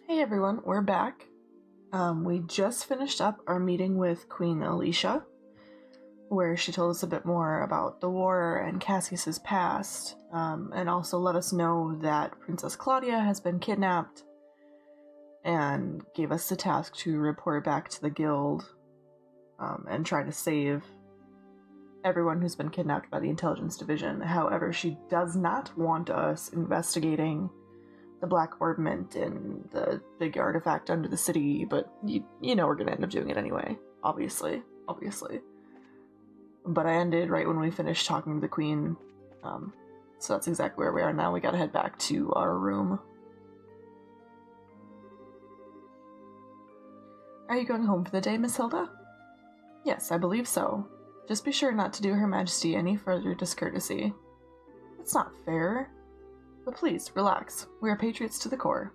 Hey everyone, we're back. We just finished up our meeting with Queen Alicia, where she told us a bit more about the war and Cassius's past, and also let us know that Princess Claudia has been kidnapped, and gave us the task to report back to the guild, and try to save everyone who's been kidnapped by the intelligence division. However, she does not want us investigating the Black Ornament and the big artifact under the city, but you know we're gonna end up doing it anyway, obviously. But I ended right when we finished talking to the Queen, so that's exactly where we are now. We gotta head back to our room. Are you going home for the day, Miss Hilda? Yes, I believe so. Just be sure not to do Her Majesty any further discourtesy. That's not fair. But please, relax. We are patriots to the core.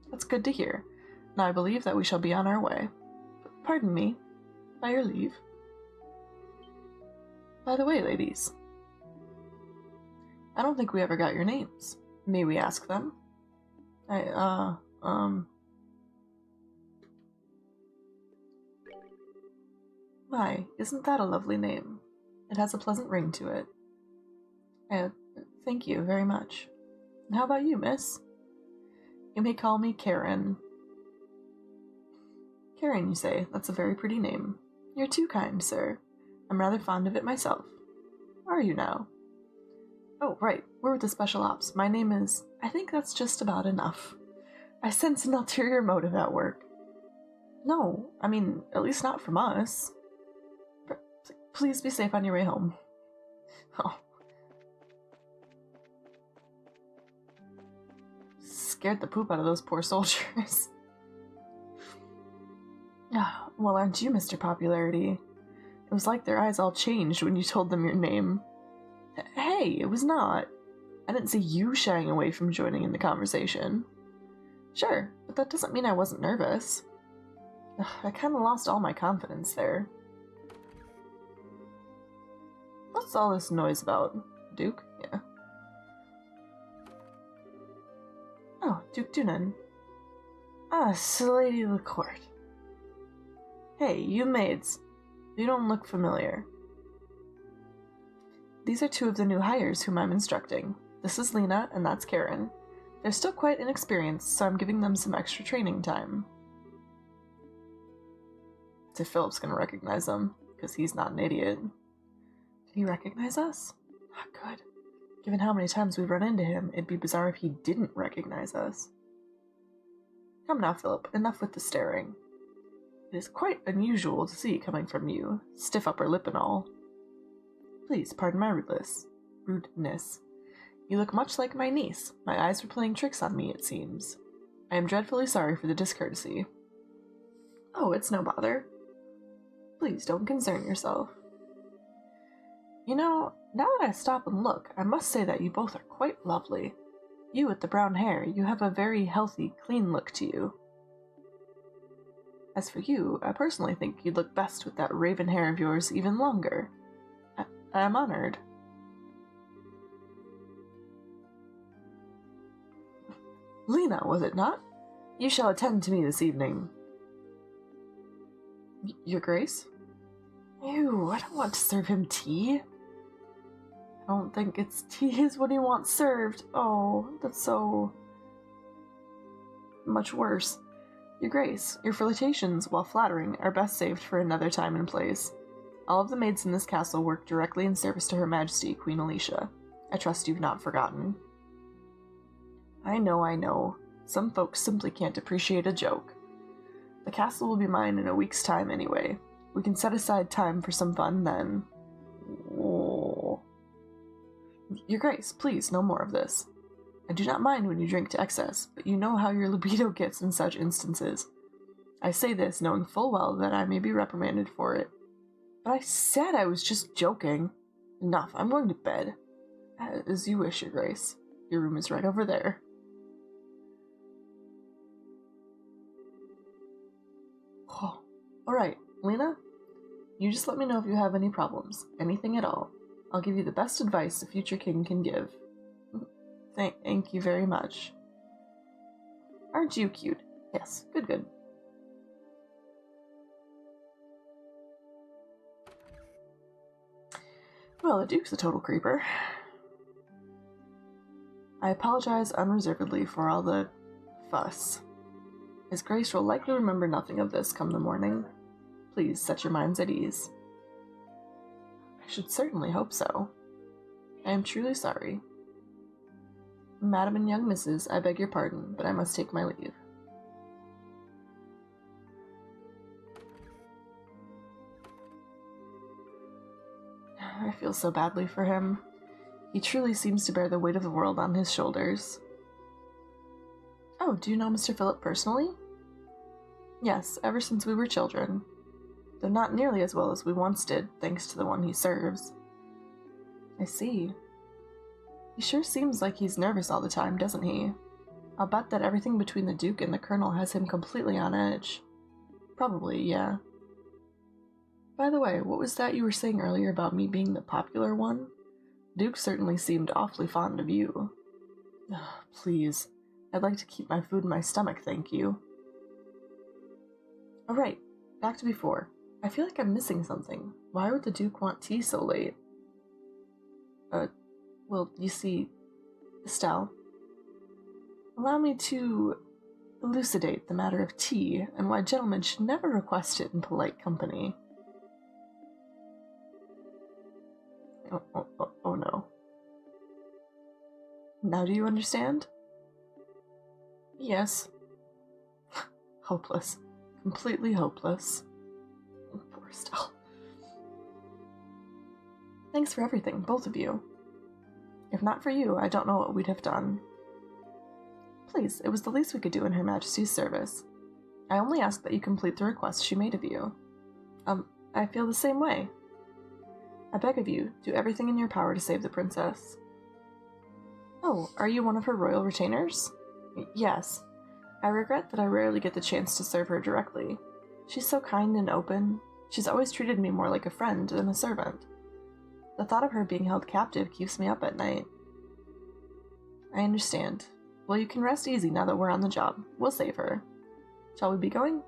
That's good to hear. Now I believe that we shall be on our way. Pardon me. By your leave. By the way, ladies. I don't think we ever got your names. May we ask them? My, isn't that a lovely name? It has a pleasant ring to it. Thank you very much. And how about you, miss? You may call me Karen. Karen, you say? That's a very pretty name. You're too kind, sir. I'm rather fond of it myself. Are you now? Oh, right. We're with the Special Ops. My name is... I think that's just about enough. I sense an ulterior motive at work. No, I mean, at least not from us. Please be safe on your way home. Oh. Scared the poop out of those poor soldiers. Well, aren't you, Mr. Popularity? It was like their eyes all changed when you told them your name. Hey, it was not. I didn't see you shying away from joining in the conversation. Sure, but that doesn't mean I wasn't nervous. I kind of lost all my confidence there. What's all this noise about? Duke? Yeah. Oh, Duke Dunan. Ah, Lady of the Court. Hey, you maids. You don't look familiar. These are two of the new hires whom I'm instructing. This is Lena, and that's Karen. They're still quite inexperienced, so I'm giving them some extra training time. So Philip's gonna recognize them, because he's not an idiot. Did he recognize us? Not good. Given how many times we've run into him, it'd be bizarre if he didn't recognize us. Come now, Philip, enough with the staring. It is quite unusual to see coming from you, stiff upper lip and all. Please, pardon my rudeness. You look much like my niece. My eyes were playing tricks on me, it seems. I am dreadfully sorry for the discourtesy. Oh, it's no bother. Please don't concern yourself. You know, now that I stop and look, I must say that you both are quite lovely. You with the brown hair, you have a very healthy, clean look to you. As for you, I personally think you'd look best with that raven hair of yours even longer. I am honored. Lena, was it not? You shall attend to me this evening. Your Grace? Ew, I don't want to serve him tea. I don't think it's tea is what he wants served. Oh, that's so... much worse. Your Grace, your flirtations, while flattering, are best saved for another time and place. All of the maids in this castle work directly in service to Her Majesty, Queen Alicia. I trust you've not forgotten. I know. Some folks simply can't appreciate a joke. The castle will be mine in a week's time anyway. We can set aside time for some fun then. Oh. Your Grace, please, no more of this. I do not mind when you drink to excess, but you know how your libido gets in such instances. I say this knowing full well that I may be reprimanded for it. But I said I was just joking. Enough, I'm going to bed. As you wish, Your Grace. Your room is right over there. Oh. Alright, Lena? You just let me know if you have any problems. Anything at all. I'll give you the best advice the future king can give. Thank you very much. Aren't you cute? Yes, good. Well, the Duke's a total creeper. I apologize unreservedly for all the fuss. His Grace will likely remember nothing of this come the morning. Please set your minds at ease. I should certainly hope so. I am truly sorry. Madam and young Mrs., I beg your pardon, but I must take my leave. I feel so badly for him. He truly seems to bear the weight of the world on his shoulders. Oh, do you know Mr. Philip personally? Yes, ever since we were children. Though not nearly as well as we once did, thanks to the one he serves. I see. He sure seems like he's nervous all the time, doesn't he? I'll bet that everything between the Duke and the Colonel has him completely on edge. Probably, yeah. By the way, what was that you were saying earlier about me being the popular one? Duke certainly seemed awfully fond of you. Please, I'd like to keep my food in my stomach, thank you. Alright, back to before. I feel like I'm missing something. Why would the Duke want tea so late? Well, you see, Estelle, allow me to elucidate the matter of tea and why gentlemen should never request it in polite company. Oh no. Now do you understand? Yes. Hopeless. Completely hopeless. Poor Estelle. Thanks for everything, both of you. If not for you, I don't know what we'd have done. Please, it was the least we could do in Her Majesty's service. I only ask that you complete the request she made of you. I feel the same way. I beg of you, do everything in your power to save the princess. Oh, are you one of her royal retainers? Yes. I regret that I rarely get the chance to serve her directly. She's so kind and open. She's always treated me more like a friend than a servant. The thought of her being held captive keeps me up at night. I understand. Well, you can rest easy now that we're on the job. We'll save her. Shall we be going?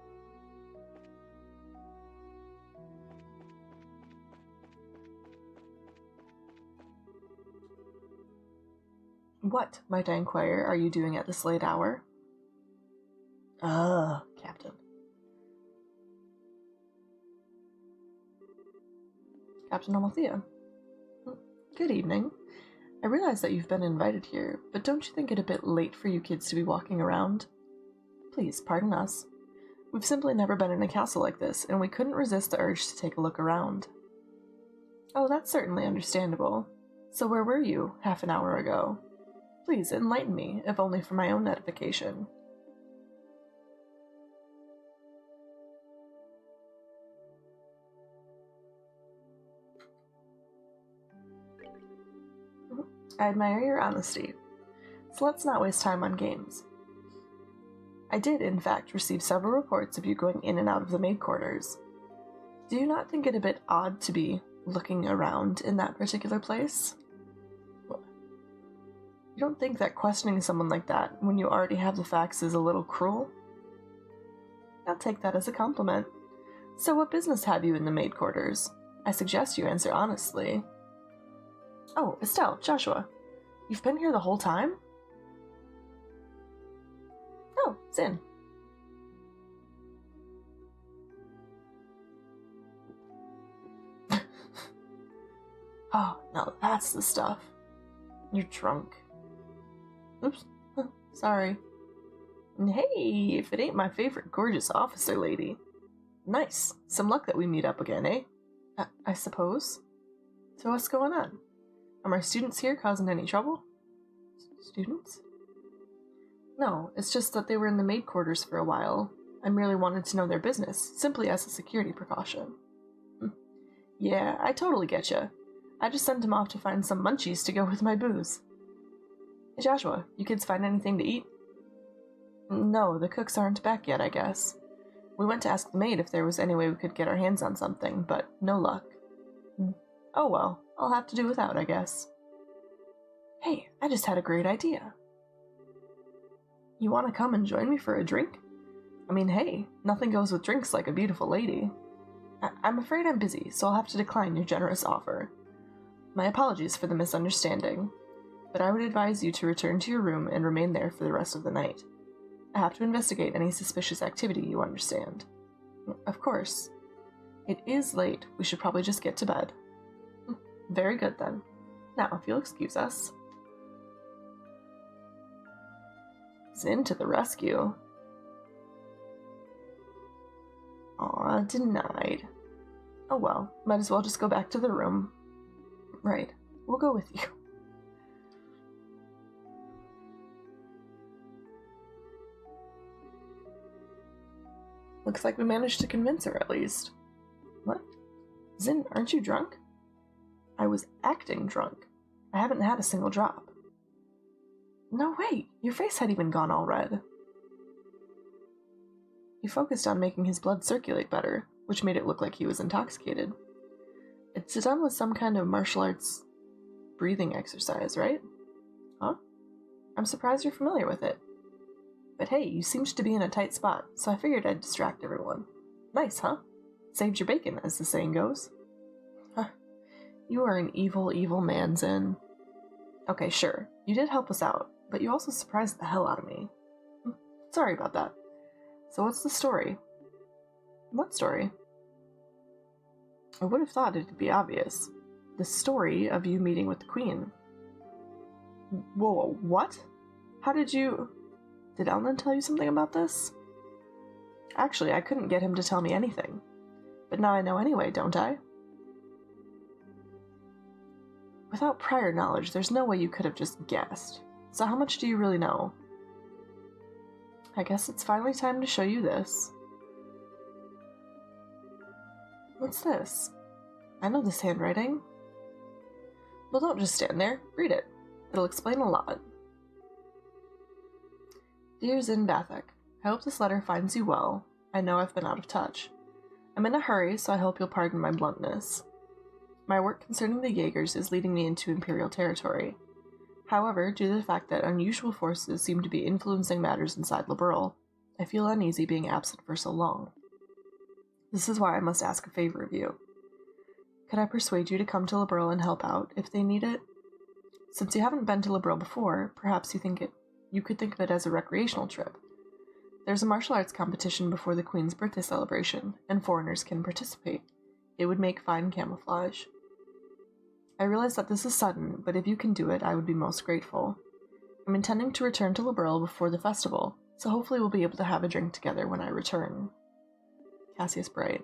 What, might I inquire, are you doing at this late hour? Captain. Captain Amalthea. Good evening. I realize that you've been invited here, but don't you think it a bit late for you kids to be walking around? Please, pardon us. We've simply never been in a castle like this, and we couldn't resist the urge to take a look around. Oh, that's certainly understandable. So where were you, half an hour ago? Please, enlighten me, if only for my own edification. I admire your honesty. So let's not waste time on games. I did, in fact, receive several reports of you going in and out of the maid quarters. Do you not think it a bit odd to be looking around in that particular place? You don't think that questioning someone like that, when you already have the facts, is a little cruel? I'll take that as a compliment. So what business have you in the maid quarters? I suggest you answer honestly. Oh, Estelle, Joshua, you've been here the whole time? Oh, Zin. Oh, now that's the stuff. You're drunk. Oops, sorry. Hey, if it ain't my favorite gorgeous officer lady. Nice. Some luck that we meet up again, eh? I suppose. So what's going on? Are my students here causing any trouble? Students? No, it's just that they were in the maid quarters for a while. I merely wanted to know their business, simply as a security precaution. Yeah, I totally get ya. I just sent them off to find some munchies to go with my booze. Hey Joshua, you kids find anything to eat? No, the cooks aren't back yet, I guess. We went to ask the maid if there was any way we could get our hands on something, but no luck. Oh well, I'll have to do without, I guess. Hey, I just had a great idea. You want to come and join me for a drink? I mean, hey, nothing goes with drinks like a beautiful lady. I'm afraid I'm busy, so I'll have to decline your generous offer. My apologies for the misunderstanding, but I would advise you to return to your room and remain there for the rest of the night. I have to investigate any suspicious activity, you understand. Of course. It is late. We should probably just get to bed. Very good, then. Now, if you'll excuse us. Zin to the rescue. Aw, denied. Oh well, might as well just go back to the room. Right, we'll go with you. Looks like we managed to convince her, at least. What? Zin, aren't you drunk? I was acting drunk. I haven't had a single drop. No, wait, your face had even gone all red. He focused on making his blood circulate better, which made it look like he was intoxicated. It's done with some kind of martial arts breathing exercise, right? Huh? I'm surprised you're familiar with it. But hey, you seemed to be in a tight spot, so I figured I'd distract everyone. Nice, huh? Saved your bacon, as the saying goes. Huh. You are an evil, evil man, Zin. Okay, sure, you did help us out, but you also surprised the hell out of me. Sorry about that. So what's the story? What story? I would have thought it'd be obvious. The story of you meeting with the Queen. Whoa, what? How did you... Did Elnan tell you something about this? Actually, I couldn't get him to tell me anything. But now I know anyway, don't I? Without prior knowledge, there's no way you could have just guessed. So how much do you really know? I guess it's finally time to show you this. What's this? I know this handwriting. Well, don't just stand there. Read it. It'll explain a lot. Dear Zin Bathek, I hope this letter finds you well. I know I've been out of touch. I'm in a hurry, so I hope you'll pardon my bluntness. My work concerning the Jaegers is leading me into Imperial territory. However, due to the fact that unusual forces seem to be influencing matters inside Liberl, I feel uneasy being absent for so long. This is why I must ask a favor of you. Could I persuade you to come to Liberl and help out, if they need it? Since you haven't been to Liberl before, perhaps you could think of it as a recreational trip. There's a martial arts competition before the Queen's birthday celebration, and foreigners can participate. It would make fine camouflage. I realize that this is sudden, but if you can do it, I would be most grateful. I'm intending to return to Liberl before the festival, so hopefully we'll be able to have a drink together when I return. Cassius Bright.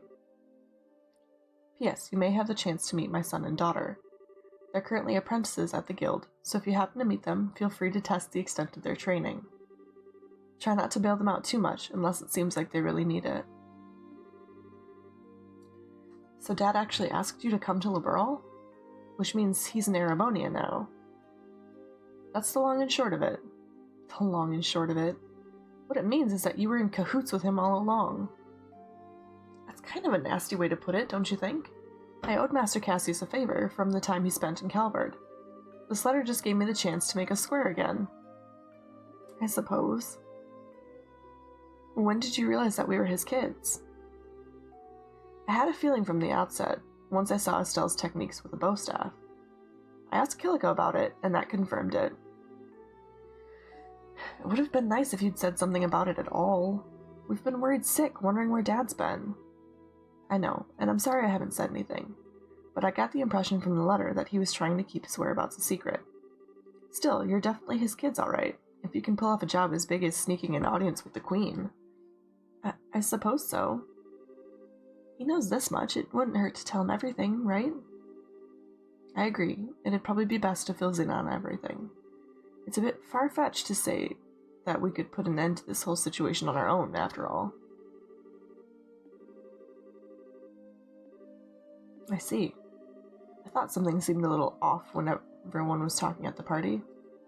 P.S. You may have the chance to meet my son and daughter. They're currently apprentices at the guild, so if you happen to meet them, feel free to test the extent of their training. Try not to bail them out too much, unless it seems like they really need it. So Dad actually asked you to come to Liberl? Which means he's an Erebonian now. That's the long and short of it. The long and short of it. What it means is that you were in cahoots with him all along. That's kind of a nasty way to put it, don't you think? I owed Master Cassius a favor from the time he spent in Calvard. This letter just gave me the chance to make us square again. I suppose. When did you realize that we were his kids? I had a feeling from the outset, once I saw Estelle's techniques with the bow staff. I asked Killico about it, and that confirmed it. It would have been nice if you'd said something about it at all. We've been worried sick, wondering where Dad's been. I know, and I'm sorry I haven't said anything, but I got the impression from the letter that he was trying to keep his whereabouts a secret. Still, you're definitely his kids, alright, if you can pull off a job as big as sneaking an audience with the Queen. I suppose so. He knows this much, it wouldn't hurt to tell him everything, right? I agree, it'd probably be best to fill in on everything. It's a bit far-fetched to say that we could put an end to this whole situation on our own, after all. I see. I thought something seemed a little off when everyone was talking at the party.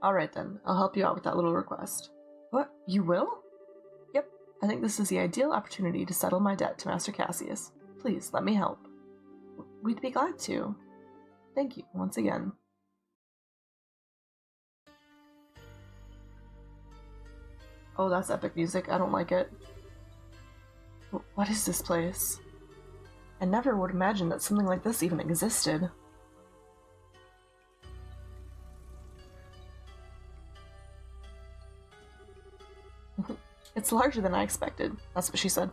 Alright then, I'll help you out with that little request. What? You will? Yep, I think this is the ideal opportunity to settle my debt to Master Cassius. Please, let me help. We'd be glad to. Thank you, once again. Oh, that's epic music. I don't like it. What is this place? I never would imagine that something like this even existed. It's larger than I expected. That's what she said.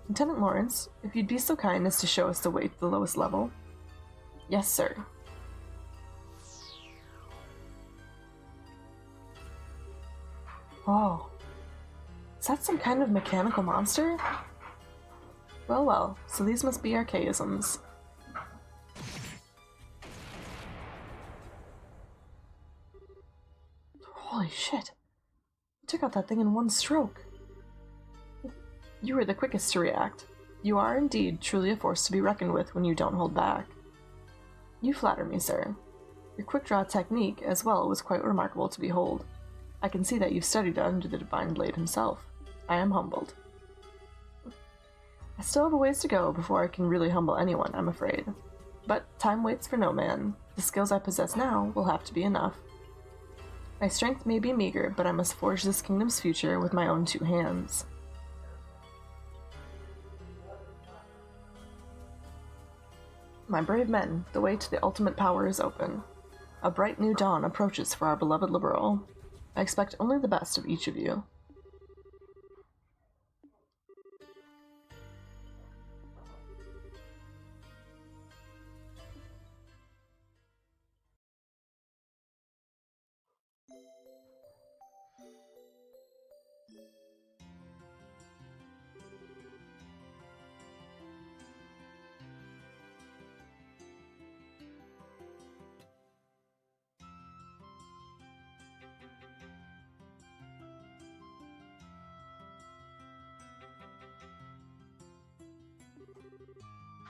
Lieutenant Lawrence, if you'd be so kind as to show us the way to the lowest level. Yes, sir. Whoa. Is that some kind of mechanical monster? Well, well, so these must be archaisms. Holy shit. You took out that thing in one stroke. You were the quickest to react. You are indeed truly a force to be reckoned with when you don't hold back. You flatter me, sir. Your quick-draw technique, as well, was quite remarkable to behold. I can see that you've studied under the Divine Blade himself. I am humbled. I still have a ways to go before I can really humble anyone, I'm afraid. But time waits for no man. The skills I possess now will have to be enough. My strength may be meager, but I must forge this kingdom's future with my own two hands. My brave men, the way to the ultimate power is open. A bright new dawn approaches for our beloved Liberal. I expect only the best of each of you.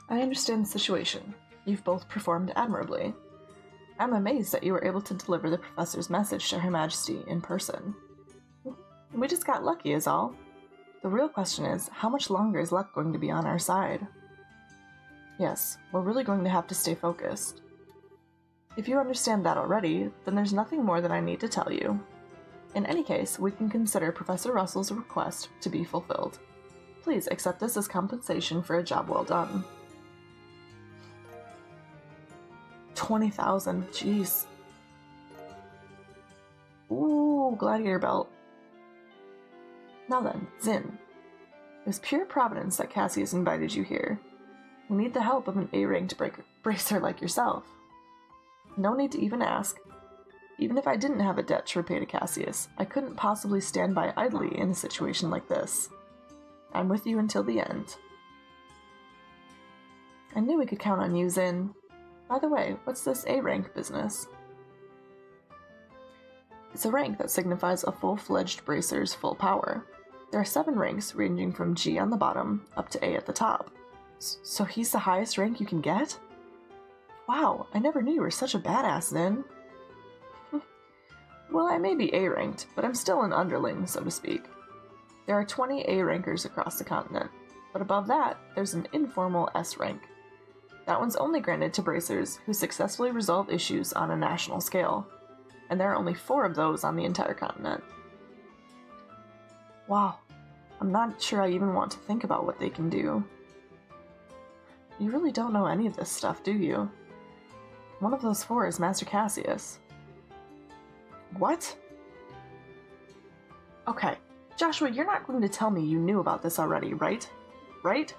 I understand the situation. You've both performed admirably. I'm amazed that you were able to deliver the professor's message to Her Majesty in person. We just got lucky is all. The real question is, how much longer is luck going to be on our side? Yes, we're really going to have to stay focused. If you understand that already, then there's nothing more that I need to tell you. In any case, we can consider Professor Russell's request to be fulfilled. Please accept this as compensation for a job well done. 20,000, jeez. Ooh, gladiator belt. Now then, Zinn. It was pure providence that Cassius invited you here. We need the help of an A-ranked bracer like yourself. No need to even ask. Even if I didn't have a debt to repay to Cassius, I couldn't possibly stand by idly in a situation like this. I'm with you until the end. I knew we could count on you, Zinn. By the way, what's this A-rank business? It's a rank that signifies a full-fledged bracer's full power. There are 7 ranks, ranging from G on the bottom up to A at the top. So he's the highest rank you can get? Wow, I never knew you were such a badass, Zinn. Well, I may be A-ranked, but I'm still an underling, so to speak. There are 20 A-rankers across the continent, but above that, there's an informal S rank. That one's only granted to bracers who successfully resolve issues on a national scale, and there are only 4 of those on the entire continent. Wow, I'm not sure I even want to think about what they can do. You really don't know any of this stuff, do you? One of those 4 is Master Cassius. What? Okay, Joshua, you're not going to tell me you knew about this already, right? Right?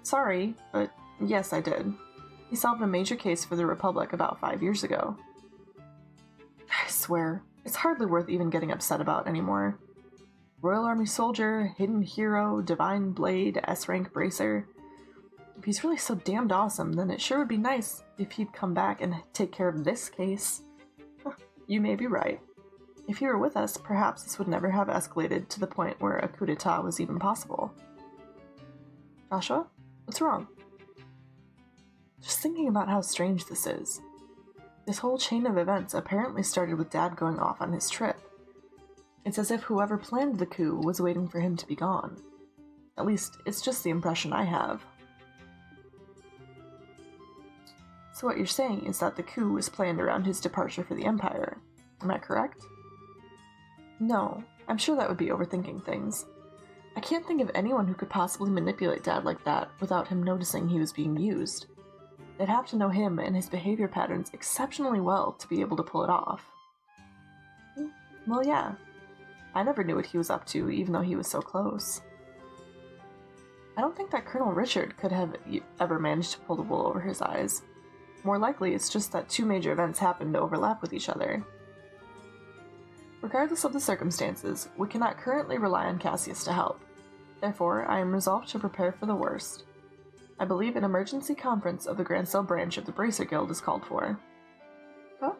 Sorry, but yes, I did. He solved a major case for the Republic about 5 years ago. I swear, it's hardly worth even getting upset about anymore. Royal Army soldier, hidden hero, divine blade, S-rank bracer. If he's really so damned awesome, then it sure would be nice if he'd come back and take care of this case. You may be right. If he were with us, perhaps this would never have escalated to the point where a coup d'etat was even possible. Joshua? What's wrong? Just thinking about how strange this is. This whole chain of events apparently started with Dad going off on his trip. It's as if whoever planned the coup was waiting for him to be gone. At least, it's just the impression I have. So what you're saying is that the coup was planned around his departure for the Empire. Am I correct? No, I'm sure that would be overthinking things. I can't think of anyone who could possibly manipulate Dad like that without him noticing he was being used. They'd have to know him and his behavior patterns exceptionally well to be able to pull it off. Well, yeah. I never knew what he was up to, even though he was so close. I don't think that Colonel Richard could have ever managed to pull the wool over his eyes. More likely, it's just that two major events happened to overlap with each other. Regardless of the circumstances, we cannot currently rely on Cassius to help. Therefore, I am resolved to prepare for the worst. I believe an emergency conference of the Grancel branch of the Bracer Guild is called for. Huh?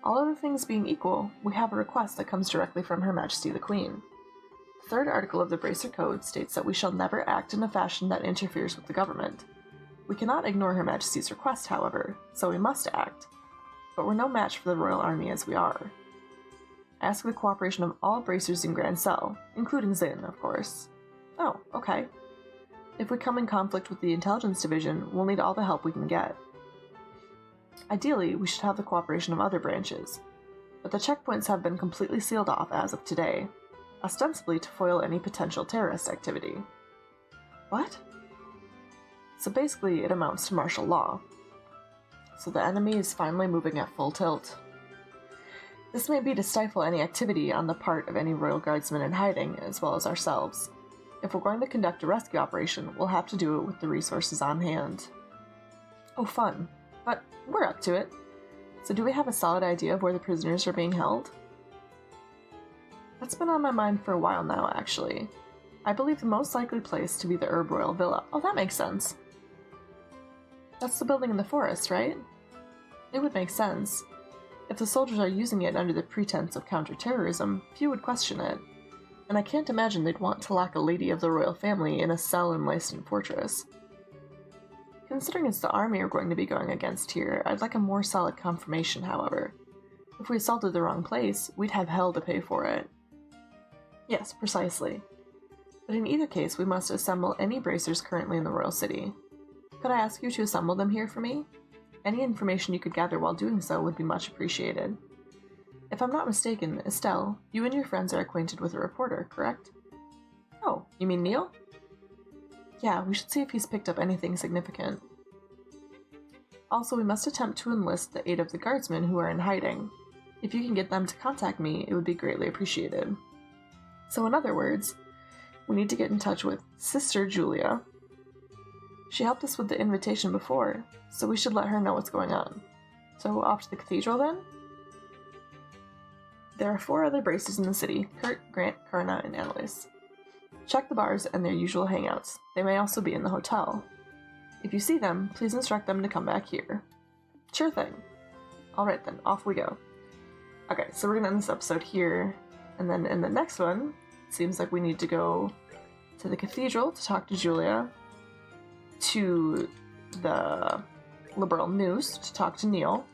All other things being equal, we have a request that comes directly from Her Majesty the Queen. The third article of the Bracer Code states that we shall never act in a fashion that interferes with the government. We cannot ignore Her Majesty's request, however, so we must act. But we're no match for the Royal Army as we are. I ask the cooperation of all bracers in Grancel, including Zin, of course. Oh, okay. If we come in conflict with the Intelligence Division, we'll need all the help we can get. Ideally, we should have the cooperation of other branches, but the checkpoints have been completely sealed off as of today, ostensibly to foil any potential terrorist activity. What? So basically, it amounts to martial law. So the enemy is finally moving at full tilt. This may be to stifle any activity on the part of any Royal Guardsmen in hiding, as well as ourselves. If we're going to conduct a rescue operation, we'll have to do it with the resources on hand. Oh, fun. But we're up to it. So do we have a solid idea of where the prisoners are being held? That's been on my mind for a while now, actually. I believe the most likely place to be the Herb Royal Villa. Oh, that makes sense. That's the building in the forest, right? It would make sense. If the soldiers are using it under the pretense of counter-terrorism, few would question it. And I can't imagine they'd want to lock a lady of the royal family in a cell in Leiston Fortress. Considering it's the army we're going to be going against here, I'd like a more solid confirmation, however. If we assaulted the wrong place, we'd have hell to pay for it. Yes, precisely. But in either case, we must assemble any bracers currently in the royal city. Could I ask you to assemble them here for me? Any information you could gather while doing so would be much appreciated. If I'm not mistaken, Estelle, you and your friends are acquainted with a reporter, correct? Oh, you mean Neil? Yeah, we should see if he's picked up anything significant. Also, we must attempt to enlist the aid of the guardsmen who are in hiding. If you can get them to contact me, it would be greatly appreciated. So in other words, we need to get in touch with Sister Julia. She helped us with the invitation before, so we should let her know what's going on. So off to the cathedral then? There are 4 other bracers in the city: Kurt, Grant, Karna, and Annalise. Check the bars and their usual hangouts. They may also be in the hotel. If you see them, please instruct them to come back here. Sure thing. Alright then, off we go. Okay, so we're gonna end this episode here, and then in the next one, it seems like we need to go to the cathedral to talk to Julia, to the Liberal News to talk to Neil,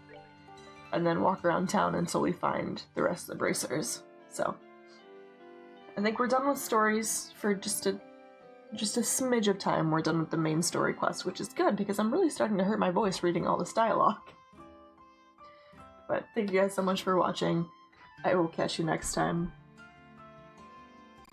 and then walk around town until we find the rest of the bracers. So I think we're done with stories for just a smidge of time. We're done with the main story quest, which is good because I'm really starting to hurt my voice reading all this dialogue. But thank you guys so much for watching. I will catch you next time.